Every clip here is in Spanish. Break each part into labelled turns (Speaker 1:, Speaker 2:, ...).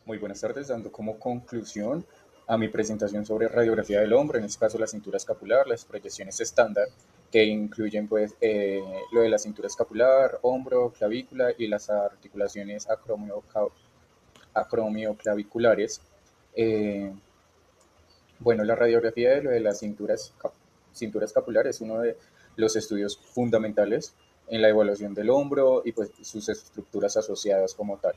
Speaker 1: Muy buenas tardes, dando como conclusión a mi presentación sobre radiografía del hombro, en este caso la cintura escapular, las proyecciones estándar, que incluyen lo de la cintura escapular, hombro, clavícula y las articulaciones acromioclaviculares. Eh, bueno, la radiografía de lo de la cintura escapular es uno de los estudios fundamentales en la evaluación del hombro y pues sus estructuras asociadas como tal.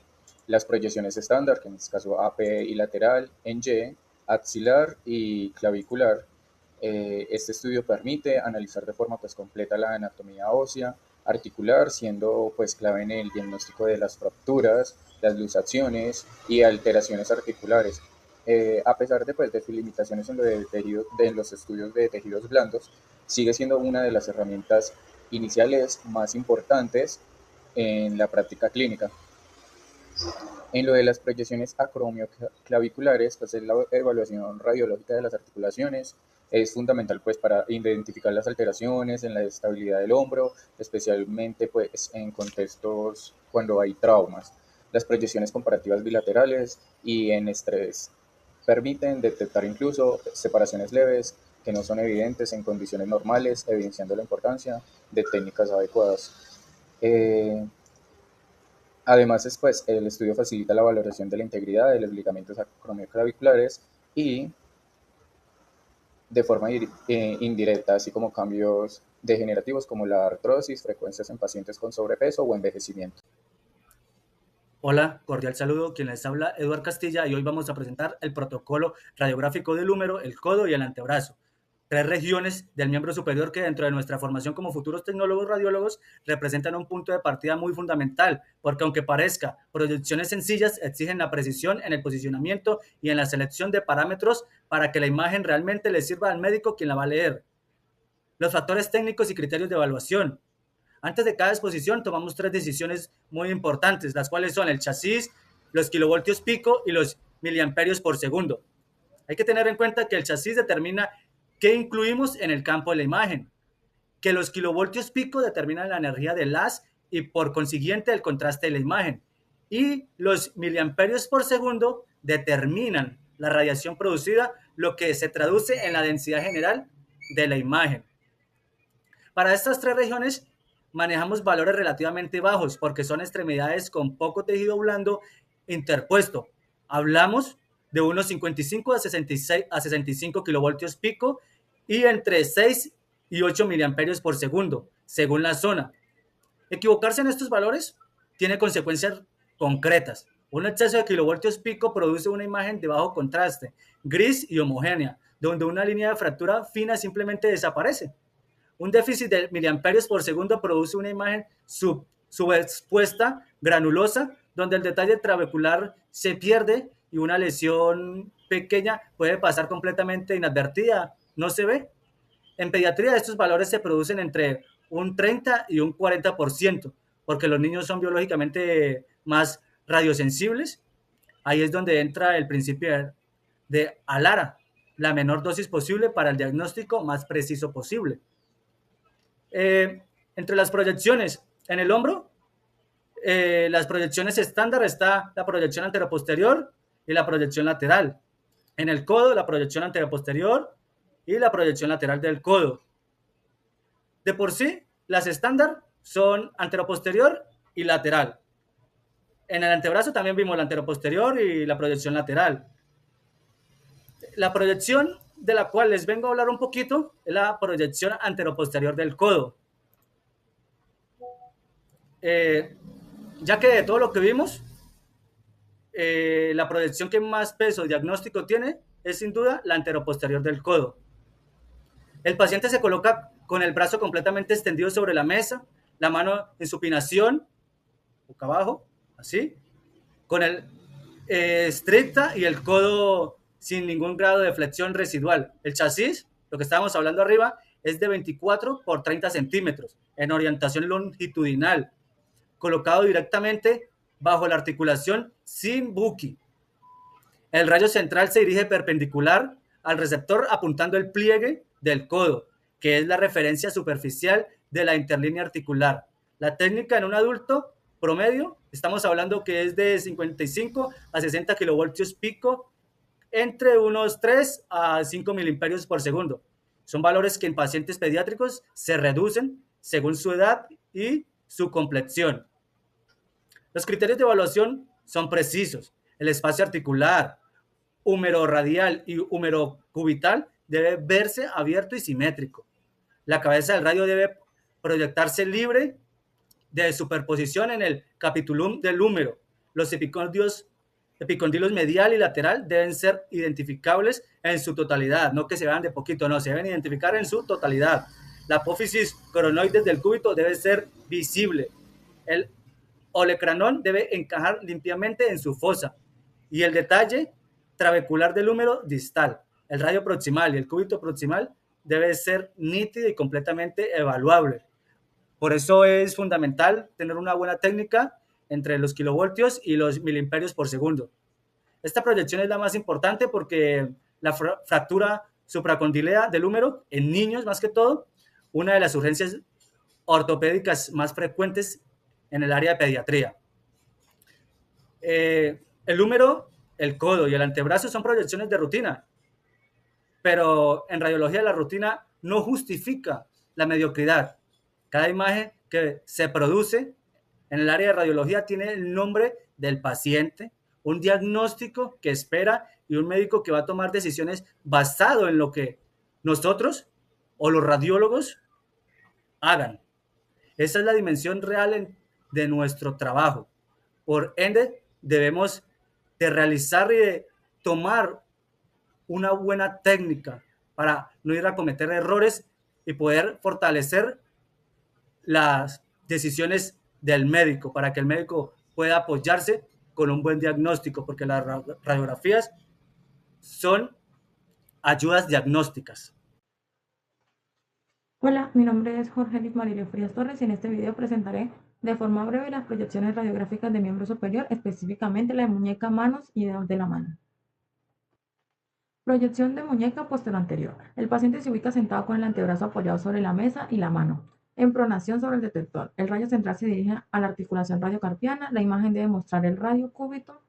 Speaker 1: Las proyecciones estándar, que en este caso AP y lateral, en Y, axilar y clavicular. Este estudio permite analizar de forma pues completa la anatomía ósea, articular, siendo pues clave en el diagnóstico de las fracturas, las luxaciones y alteraciones articulares. A pesar de, pues, de sus limitaciones en, en los estudios de tejidos blandos, sigue siendo una de las herramientas iniciales más importantes en la práctica clínica. En lo de las proyecciones acromioclaviculares, pues es la evaluación radiológica de las articulaciones. Es fundamental pues para identificar las alteraciones en la estabilidad del hombro, especialmente pues en contextos cuando hay traumas. Las proyecciones comparativas bilaterales y en estrés permiten detectar incluso separaciones leves que no son evidentes en condiciones normales, evidenciando la importancia de técnicas adecuadas. Eh, Además, después, el estudio facilita la valoración de la integridad de los ligamentos acromioclaviculares y de forma indirecta, así como cambios degenerativos como la artrosis, frecuencias en pacientes con sobrepeso o envejecimiento.
Speaker 2: Hola, cordial saludo. Quien les habla, Eduard Castilla, y hoy vamos a presentar el protocolo radiográfico del húmero, el codo y el antebrazo. Tres regiones del miembro superior que dentro de nuestra formación como futuros tecnólogos radiólogos representan un punto de partida muy fundamental, porque aunque parezca, proyecciones sencillas exigen la precisión en el posicionamiento y en la selección de parámetros para que la imagen realmente le sirva al médico quien la va a leer. Los factores técnicos y criterios de evaluación. Antes de cada exposición tomamos tres decisiones muy importantes, las cuales son el chasis, los kilovoltios pico y los miliamperios por segundo. Hay que tener en cuenta que el chasis determina qué incluimos en el campo de la imagen, que los kilovoltios pico determinan la energía del haz y por consiguiente el contraste de la imagen, y los miliamperios por segundo determinan la radiación producida, lo que se traduce en la densidad general de la imagen. Para estas tres regiones manejamos valores relativamente bajos porque son extremidades con poco tejido blando interpuesto. Hablamos de unos 55 a 66 a 65 kilovoltios pico y entre 6 y 8 miliamperios por segundo, según la zona. Equivocarse en estos valores tiene consecuencias concretas. Un exceso de kilovoltios pico produce una imagen de bajo contraste, gris y homogénea, donde una línea de fractura fina simplemente desaparece. Un déficit de miliamperios por segundo produce una imagen subexpuesta, granulosa, donde el detalle trabecular se pierde y una lesión pequeña puede pasar completamente inadvertida, no se ve. En pediatría estos valores se producen entre un 30 y un 40%, porque los niños son biológicamente más radiosensibles. Ahí es donde entra el principio de Alara, la menor dosis posible para el diagnóstico más preciso posible. Entre las proyecciones en el hombro, las proyecciones estándar está la proyección anteroposterior y la proyección lateral. En el codo, la proyección anteroposterior y la proyección lateral del codo. De por sí, las estándar son anteroposterior y lateral. En el antebrazo también vimos la anteroposterior y la proyección lateral. La proyección de la cual les vengo a hablar un poquito es la proyección anteroposterior del codo. Eh, ya que de todo lo que vimos, la proyección que más peso diagnóstico tiene es sin duda la anteroposterior del codo. El paciente se coloca con el brazo completamente extendido sobre la mesa, la mano en supinación, boca abajo, así, con el estricta y el codo sin ningún grado de flexión residual. El chasis, lo que estábamos hablando arriba, es de 24 por 30 centímetros en orientación longitudinal, colocado directamente bajo la articulación sin buki. El rayo central se dirige perpendicular al receptor apuntando el pliegue del codo, que es la referencia superficial de la interlínea articular. La técnica en un adulto promedio, estamos hablando que es de 55 a 60 kilovoltios pico, entre unos 3 a 5 miliamperios por segundo. Son valores que en pacientes pediátricos se reducen según su edad y su complexión. Los criterios de evaluación son precisos. El espacio articular, húmero radial y húmero cubital debe verse abierto y simétrico. La cabeza del radio debe proyectarse libre de superposición en el capitulum del húmero. Los epicóndilos medial y lateral deben ser identificables en su totalidad, no que se vean de poquito, no, se deben identificar en su totalidad. La apófisis coronoides del cúbito debe ser visible. El olecranón debe encajar limpiamente en su fosa y el detalle trabecular del húmero distal. El radio proximal y el cúbito proximal debe ser nítido y completamente evaluable. Por eso es fundamental tener una buena técnica entre los kilovoltios y los miliamperios por segundo. Esta proyección es la más importante porque la fractura supracondilea del húmero en niños, más que todo, una de las urgencias ortopédicas más frecuentes en el área de pediatría. El húmero, el codo y el antebrazo son proyecciones de rutina, pero en radiología la rutina no justifica la mediocridad. Cada imagen que se produce en el área de radiología tiene el nombre del paciente, un diagnóstico que espera y un médico que va a tomar decisiones basado en lo que nosotros o los radiólogos hagan. Esa es la dimensión real de nuestro trabajo. Por ende, debemos de realizar y de tomar una buena técnica para no ir a cometer errores y poder fortalecer las decisiones del médico, para que el médico pueda apoyarse con un buen diagnóstico, porque las radiografías son ayudas diagnósticas.
Speaker 3: Hola, mi nombre es Jorge Liz Marilio Frías Torres y en este video presentaré de forma breve las proyecciones radiográficas de miembro superior, específicamente la de muñeca, manos y dedos de la mano. Proyección de muñeca posterior. El paciente se ubica sentado con el antebrazo apoyado sobre la mesa y la mano en pronación sobre el detector. El rayo central se dirige a la articulación radiocarpiana. La imagen debe mostrar el radio cúbito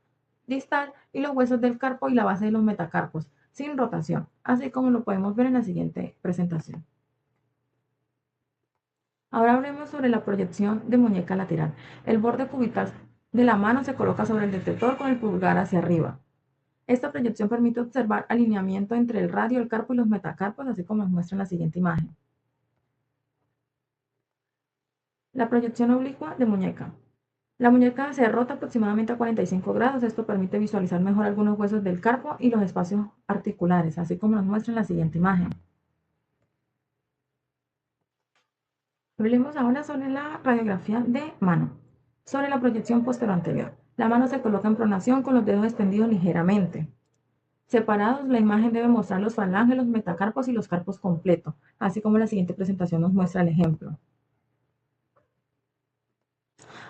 Speaker 3: distal y los huesos del carpo y la base de los metacarpos, sin rotación, así como lo podemos ver en la siguiente presentación. Ahora hablemos sobre la proyección de muñeca lateral. El borde cubital de la mano se coloca sobre el detector con el pulgar hacia arriba. Esta proyección permite observar alineamiento entre el radio, el carpo y los metacarpos, así como nos muestra en la siguiente imagen. La proyección oblicua de muñeca. La muñeca se rota aproximadamente a 45 grados. Esto permite visualizar mejor algunos huesos del carpo y los espacios articulares, así como nos muestra en la siguiente imagen. Hablemos ahora sobre la radiografía de mano. Sobre la proyección posterior. La mano se coloca en pronación con los dedos extendidos ligeramente. Separados, la imagen debe mostrar los falanges, los metacarpos y los carpos completos, así como la siguiente presentación nos muestra el ejemplo.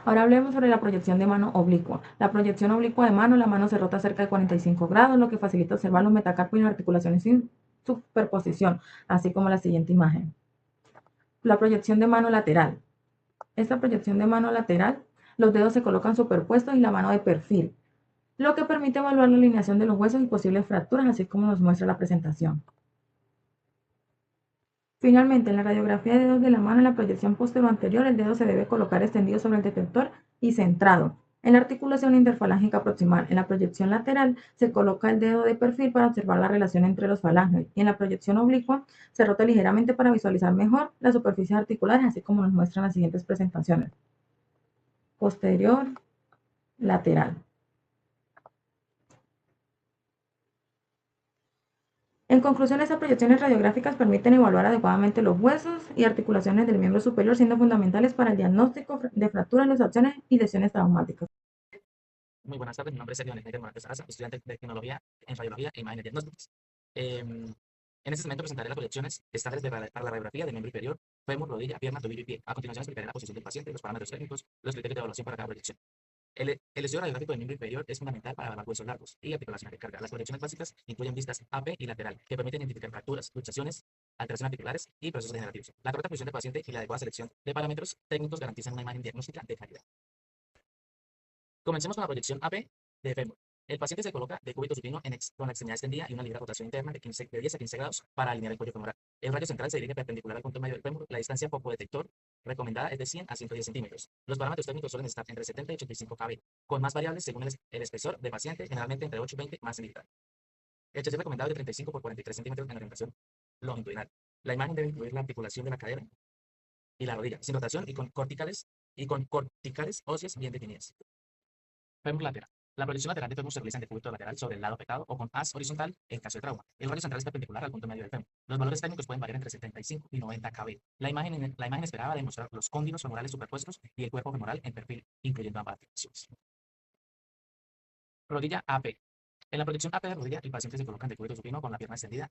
Speaker 3: Ahora hablemos sobre la proyección de mano oblicua. La proyección oblicua de mano, la mano se rota cerca de 45 grados, lo que facilita observar los metacarpos y las articulaciones sin superposición, así como la siguiente imagen. La proyección de mano lateral. Esta proyección de mano lateral, los dedos se colocan superpuestos y la mano de perfil, lo que permite evaluar la alineación de los huesos y posibles fracturas, así como nos muestra la presentación. Finalmente, en la radiografía de dedos de la mano, en la proyección posterior, el dedo se debe colocar extendido sobre el detector y centrado en la articulación interfalángica proximal. En la proyección lateral se coloca el dedo de perfil para observar la relación entre los falanges y en la proyección oblicua se rota ligeramente para visualizar mejor las superficies articulares, así como nos muestran las siguientes presentaciones. Posterior, lateral. En conclusión, estas proyecciones radiográficas permiten evaluar adecuadamente los huesos y articulaciones del miembro superior, siendo fundamentales para el diagnóstico de fracturas, luxaciones y lesiones traumáticas.
Speaker 4: Muy buenas tardes, mi nombre es Sergio Neger Morales Araza, estudiante de tecnología en radiología e imágenes diagnósticas. En este segmento presentaré las proyecciones estándares para la radiografía de miembro inferior, fémur, rodilla, pierna, tobillo y pie. A continuación explicaré la posición del paciente, los parámetros técnicos, los criterios de evaluación para cada proyección. El estudio radiográfico del miembro inferior es fundamental para evaluar huesos largos y articulaciones de carga. Las proyecciones básicas incluyen vistas AP y lateral, que permiten identificar fracturas, luxaciones, alteraciones articulares y procesos degenerativos. La correcta posición del paciente y la adecuada selección de parámetros técnicos garantizan una imagen diagnóstica de calidad. Comencemos con la proyección AP de fémur. El paciente se coloca de cúbito supino con la extremidad extendida y una libre rotación interna de 10 a 15 grados para alinear el cuello femoral. El radio central se dirige perpendicular al punto medio del fémur. La distancia focodetector recomendada es de 100 a 110 centímetros. Los parámetros técnicos suelen estar entre 70 y 85 kb, con más variables según el espesor de paciente, generalmente entre 8 y 20 más militar. El chasis recomendado es de 35 por 43 centímetros en orientación longitudinal. La imagen debe incluir la articulación de la cadera y la rodilla, sin rotación y con corticales óseas bien definidas. Fémur lateral. La proyección lateral de fémur se realiza en decúbito lateral sobre el lado afectado o con haz horizontal en caso de trauma. El radio central es perpendicular al punto medio del fémur. Los valores técnicos pueden variar entre 75 y 90 kb. La imagen esperada debe mostrar los cóndilos femorales superpuestos y el cuerpo femoral en perfil, incluyendo ambas articulaciones. Rodilla AP. En la proyección AP de rodilla, el paciente se coloca en decúbito supino con la pierna extendida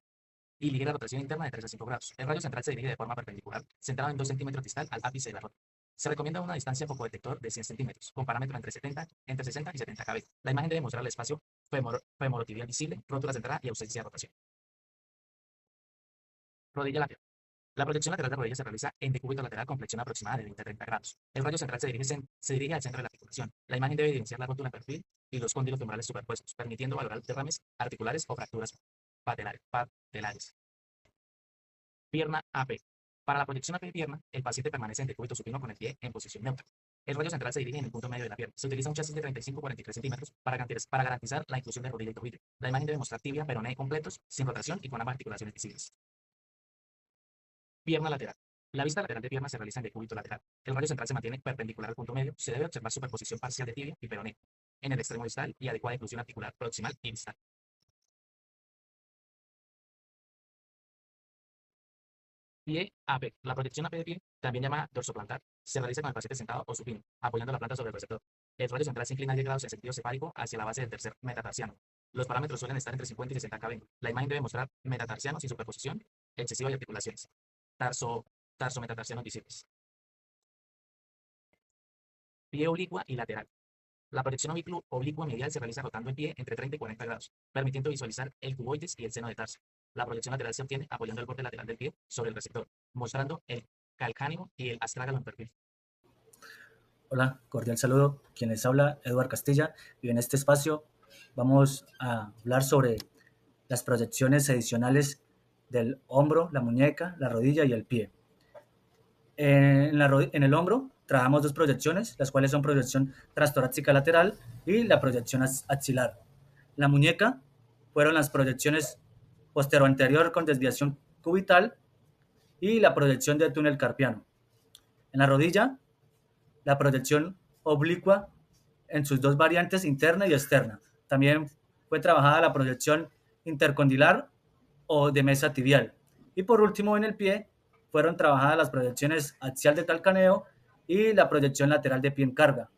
Speaker 4: y ligera rotación interna de 3 a 5 grados. El radio central se dirige de forma perpendicular, centrado en 2 centímetros distal al ápice de la rótula. Se recomienda una distancia focodetector de 100 centímetros, con parámetro entre 60 y 70 kb. La imagen debe mostrar el espacio femorotibial visible, rótula centrada y ausencia de rotación. Rodilla lateral. La proyección lateral de rodilla se realiza en decúbito lateral con flexión aproximada de 20 a 30 grados. El radio central se dirige al centro de la articulación. La imagen debe evidenciar la rótula en perfil y los cóndilos femorales superpuestos, permitiendo valorar derrames articulares o fracturas patelares. Pierna AP. Para la proyección AP de pierna, el paciente permanece en decúbito supino con el pie en posición neutra. El radio central se dirige en el punto medio de la pierna. Se utiliza un chasis de 35 a 43 centímetros para garantizar la inclusión de rodilla y tobillo. La imagen debe mostrar tibia, peroné completos, sin rotación y con ambas articulaciones visibles. Pierna lateral. La vista lateral de pierna se realiza en decúbito lateral. El radio central se mantiene perpendicular al punto medio. Se debe observar superposición parcial de tibia y peroné en el extremo distal y adecuada inclusión articular proximal y distal. Pie AP. La proyección AP de pie, también llamada dorsoplantar, se realiza con el paciente sentado o supino, apoyando la planta sobre el receptor. El radio central se inclina 10 grados en sentido cefálico hacia la base del tercer metatarsiano. Los parámetros suelen estar entre 50 y 60 kb. La imagen debe mostrar metatarsianos sin superposición excesiva y articulaciones. Tarsometatarsianos visibles. Pie oblicua y lateral. La proyección oblicua medial se realiza rotando el pie entre 30 y 40 grados, permitiendo visualizar el cuboides y el seno de tarso. La proyección lateral se obtiene apoyando el borde lateral del pie sobre el receptor, mostrando el calcáneo y el astrágalo en perfil.
Speaker 2: Hola, cordial saludo. Quien les habla, Eduardo Castilla, y en este espacio vamos a hablar sobre las proyecciones adicionales del hombro, la muñeca, la rodilla y el pie. En el hombro trabajamos dos proyecciones, las cuales son proyección transtorácica lateral y la proyección axilar. La muñeca fueron las proyecciones postero-anterior con desviación cubital y la proyección de túnel carpiano. En la rodilla, la proyección oblicua en sus dos variantes, interna y externa. También fue trabajada la proyección intercondilar o de mesa tibial. Y por último, en el pie, fueron trabajadas las proyecciones axial de calcaneo y la proyección lateral de pie en carga.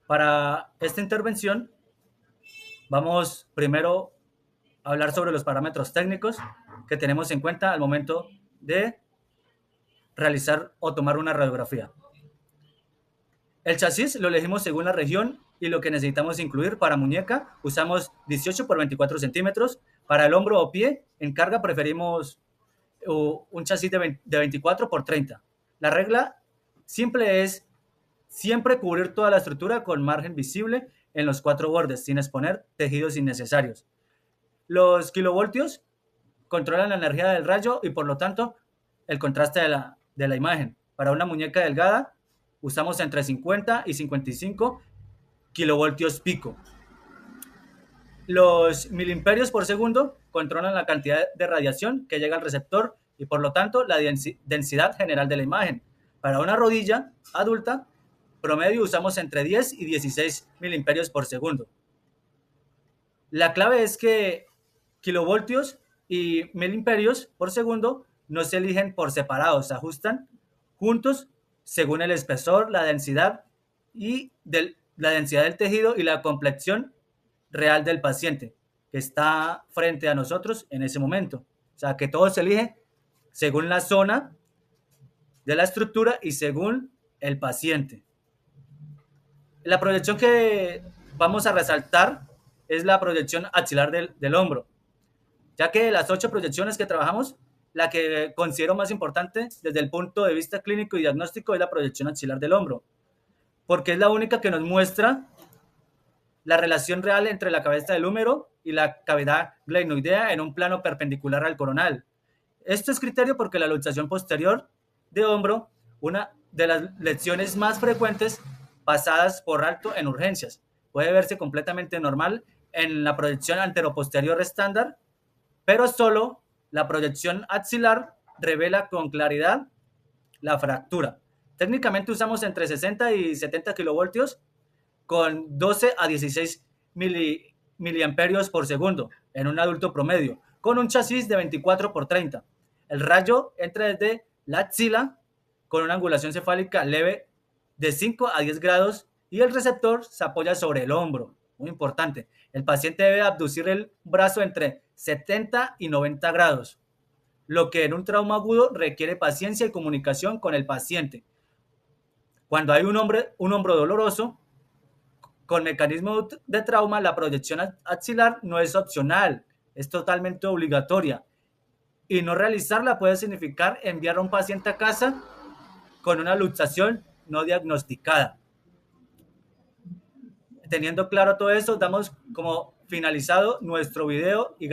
Speaker 2: Para esta intervención, vamos primero a hablar sobre los parámetros técnicos que tenemos en cuenta al momento de realizar o tomar una radiografía. El chasis lo elegimos según la región y lo que necesitamos incluir. Para muñeca usamos 18 por 24 centímetros. Para el hombro o pie, en carga preferimos un chasis de 24 por 30. La regla simple es siempre cubrir toda la estructura con margen visible en los 4 bordes, sin exponer tejidos innecesarios. Los kilovoltios controlan la energía del rayo y por lo tanto el contraste de la imagen. Para una muñeca delgada usamos entre 50 y 55 kilovoltios pico. Los miliamperios por segundo controlan la cantidad de radiación que llega al receptor y por lo tanto la densidad general de la imagen. Para una rodilla adulta promedio usamos entre 10 y 16 miliamperios por segundo. La clave es que kilovoltios y miliamperios por segundo no se eligen por separado, se ajustan juntos según el espesor, la densidad del tejido y la complexión real del paciente que está frente a nosotros en ese momento. O sea, que todo se elige según la zona de la estructura y según el paciente. La proyección que vamos a resaltar es la proyección axilar del hombro, ya que de las 8 proyecciones que trabajamos, la que considero más importante desde el punto de vista clínico y diagnóstico es la proyección axilar del hombro, porque es la única que nos muestra la relación real entre la cabeza del húmero y la cavidad glenoidea en un plano perpendicular al coronal. Esto es criterio porque la luxación posterior de hombro, una de las lesiones más frecuentes pasadas por alto en urgencias, puede verse completamente normal en la proyección anteroposterior estándar, pero solo la proyección axilar revela con claridad la fractura. Técnicamente usamos entre 60 y 70 kilovoltios con 12 a 16 miliamperios por segundo en un adulto promedio, con un chasis de 24 por 30. El rayo entra desde la axila con una angulación cefálica leve de 5 a 10 grados y el receptor se apoya sobre el hombro. Muy importante. El paciente debe abducir el brazo entre 70 y 90 grados, lo que en un trauma agudo requiere paciencia y comunicación con el paciente. Cuando hay un hombro doloroso, con mecanismo de trauma, la proyección axilar no es opcional, es totalmente obligatoria. Y no realizarla puede significar enviar a un paciente a casa con una luxación no diagnosticada. Teniendo claro todo eso, damos como finalizado nuestro video y